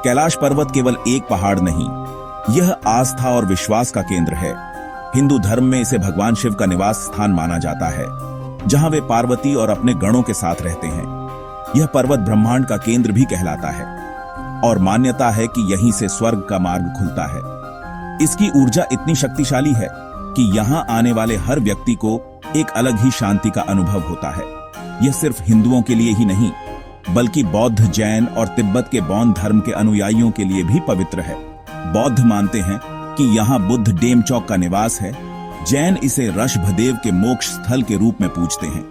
कैलाश पर्वत केवल एक पहाड़ नहीं, यह आस्था और विश्वास का केंद्र है। हिंदू धर्म में इसे भगवान शिव का निवास स्थान माना जाता है, जहां वे पार्वती और अपने गणों के साथ रहते हैं। यह पर्वत ब्रह्मांड का केंद्र भी कहलाता है और मान्यता है कि यहीं से स्वर्ग का मार्ग खुलता है। इसकी ऊर्जा इतनी शक्तिशाली है कि यहां आने वाले हर व्यक्ति को एक अलग ही शांति का अनुभव होता है। यह सिर्फ हिंदुओं के लिए ही नहीं, बल्कि बौद्ध, जैन और तिब्बत के बौद्ध धर्म के अनुयायियों के लिए भी पवित्र है। बौद्ध मानते हैं कि यहाँ बुद्ध डेमचौक का निवास है, जैन इसे ऋषभदेव के मोक्ष स्थल के रूप में पूजते हैं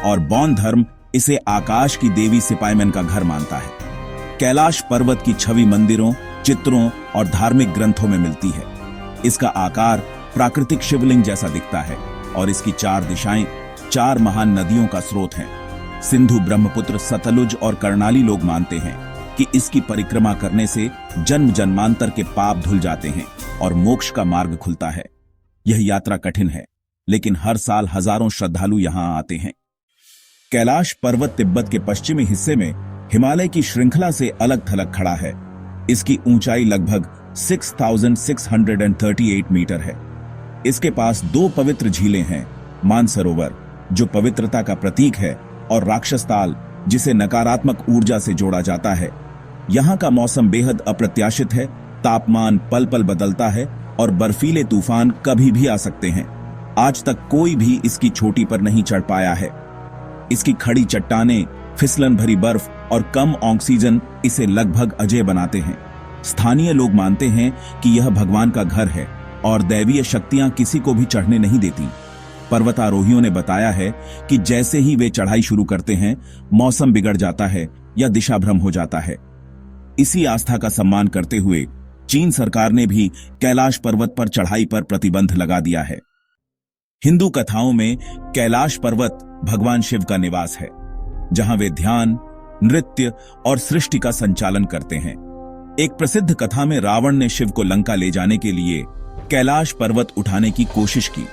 और बौद्ध धर्म इसे आकाश की देवी सिपाईमन का घर मानता है। कैलाश पर्वत की छवि मंदिरों, चित्रों और धार्मिक ग्रंथों में मिलती है। इसका आकार प्राकृतिक शिवलिंग जैसा दिखता है और इसकी चार दिशाएं 4 महान नदियों का स्रोत हैं। सिंधु, ब्रह्मपुत्र, सतलुज और कर्णाली। लोग मानते हैं कि इसकी परिक्रमा करने से जन्म जन्मांतर के पाप धुल जाते हैं और मोक्ष का मार्ग खुलता है। यह यात्रा कठिन है, लेकिन हर साल हजारों श्रद्धालु यहां आते हैं। कैलाश पर्वत तिब्बत के पश्चिमी हिस्से में हिमालय की श्रृंखला से अलग थलग खड़ा है। इसकी ऊंचाई लगभग 6638 मीटर है। इसके पास 2 पवित्र झीलें हैं, मानसरोवर जो पवित्रता का प्रतीक है और राक्षस ताल जिसे नकारात्मक ऊर्जा से जोड़ा जाता है। यहाँ का मौसम बेहद अप्रत्याशित है, तापमान पल पल बदलता है और बर्फीले तूफान कभी भी आ सकते हैं। आज तक कोई भी इसकी चोटी पर नहीं चढ़ पाया है। इसकी खड़ी चट्टानें, फिसलन भरी बर्फ और कम ऑक्सीजन इसे लगभग अजेय बनाते हैं। स्थानीय लोग मानते हैं कि यह भगवान का घर है और दैवीय शक्तियां किसी को भी चढ़ने नहीं देती। पर्वतारोहियों ने बताया है कि जैसे ही वे चढ़ाई शुरू करते हैं, मौसम बिगड़ जाता है या दिशा भ्रम हो जाता है। इसी आस्था का सम्मान करते हुए चीन सरकार ने भी कैलाश पर्वत पर चढ़ाई पर प्रतिबंध लगा दिया है। हिंदू कथाओं में कैलाश पर्वत भगवान शिव का निवास है, जहां वे ध्यान, नृत्य और सृष्टि का संचालन करते हैं। एक प्रसिद्ध कथा में रावण ने शिव को लंका ले जाने के लिए कैलाश पर्वत उठाने की कोशिश की,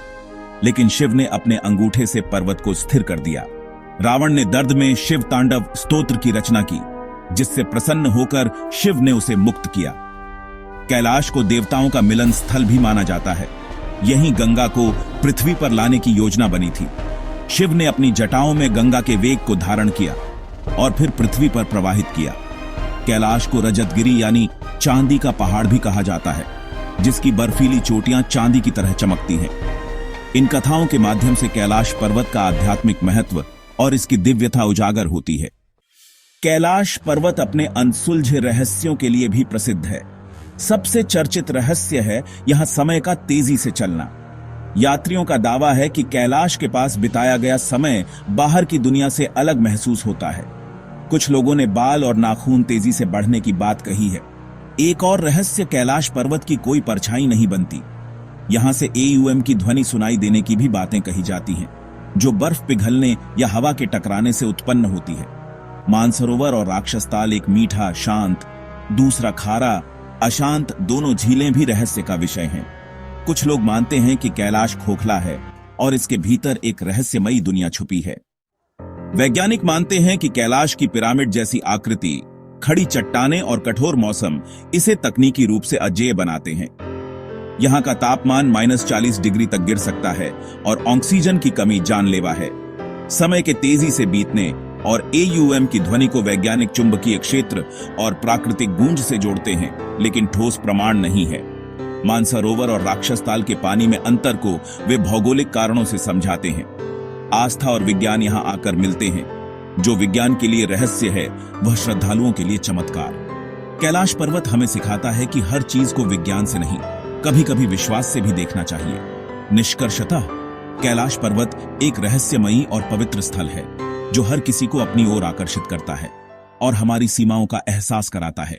लेकिन शिव ने अपने अंगूठे से पर्वत को स्थिर कर दिया। रावण ने दर्द में शिव तांडव स्तोत्र की रचना की, जिससे प्रसन्न होकर शिव ने उसे मुक्त किया। कैलाश को देवताओं का मिलन स्थल भी माना जाता है। यहीं गंगा को पृथ्वी पर लाने की योजना बनी थी। शिव ने अपनी जटाओं में गंगा के वेग को धारण किया और फिर पृथ्वी पर प्रवाहित किया। कैलाश को रजतगिरी यानी चांदी का पहाड़ भी कहा जाता है, जिसकी बर्फीली चोटियां चांदी की तरह चमकती हैं। इन कथाओं के माध्यम से कैलाश पर्वत का आध्यात्मिक महत्व और इसकी दिव्यता उजागर होती है। कैलाश पर्वत अपने अनसुलझे रहस्यों के लिए भी प्रसिद्ध है। सबसे चर्चित रहस्य है यहां समय का तेजी से चलना। यात्रियों का दावा है कि कैलाश के पास बिताया गया समय बाहर की दुनिया से अलग महसूस होता है। कुछ लोगों ने बाल और नाखून तेजी से बढ़ने की बात कही है। एक और रहस्य, कैलाश पर्वत की कोई परछाई नहीं बनती। यहां से AUM की ध्वनि सुनाई देने की भी बातें कही जाती हैं, जो बर्फ पिघलने या हवा के टकराने से उत्पन्न होती है। मानसरोवर और राक्षस ताल, एक मीठा शांत, दूसरा खारा अशांत, दोनों झीलें भी रहस्य का विषय हैं। कुछ लोग मानते हैं कि कैलाश खोखला है और इसके भीतर एक रहस्यमयी दुनिया छुपी है। वैज्ञानिक मानते हैं कि कैलाश की पिरामिड जैसी आकृति, खड़ी चट्टानें और कठोर मौसम इसे तकनीकी रूप से अजेय बनाते हैं। यहाँ का तापमान -40 डिग्री तक गिर सकता है और ऑक्सीजन की कमी जानलेवा है। समय के तेजी से बीतने और AUM की ध्वनि को वैज्ञानिक चुंबकीय क्षेत्र और प्राकृतिक गूंज से जोड़ते हैं, लेकिन ठोस प्रमाण नहीं है। मानसरोवर और राक्षस ताल के पानी में अंतर को वे भौगोलिक कारणों से समझाते हैं। आस्था और विज्ञान यहाँ आकर मिलते हैं। जो विज्ञान के लिए रहस्य है, वह श्रद्धालुओं के लिए चमत्कार। कैलाश पर्वत हमें सिखाता है कि हर चीज को विज्ञान से नहीं, कभी कभी विश्वास से भी देखना चाहिए। निष्कर्षतः कैलाश पर्वत एक रहस्यमयी और पवित्र स्थल है, जो हर किसी को अपनी ओर आकर्षित करता है और हमारी सीमाओं का एहसास कराता है।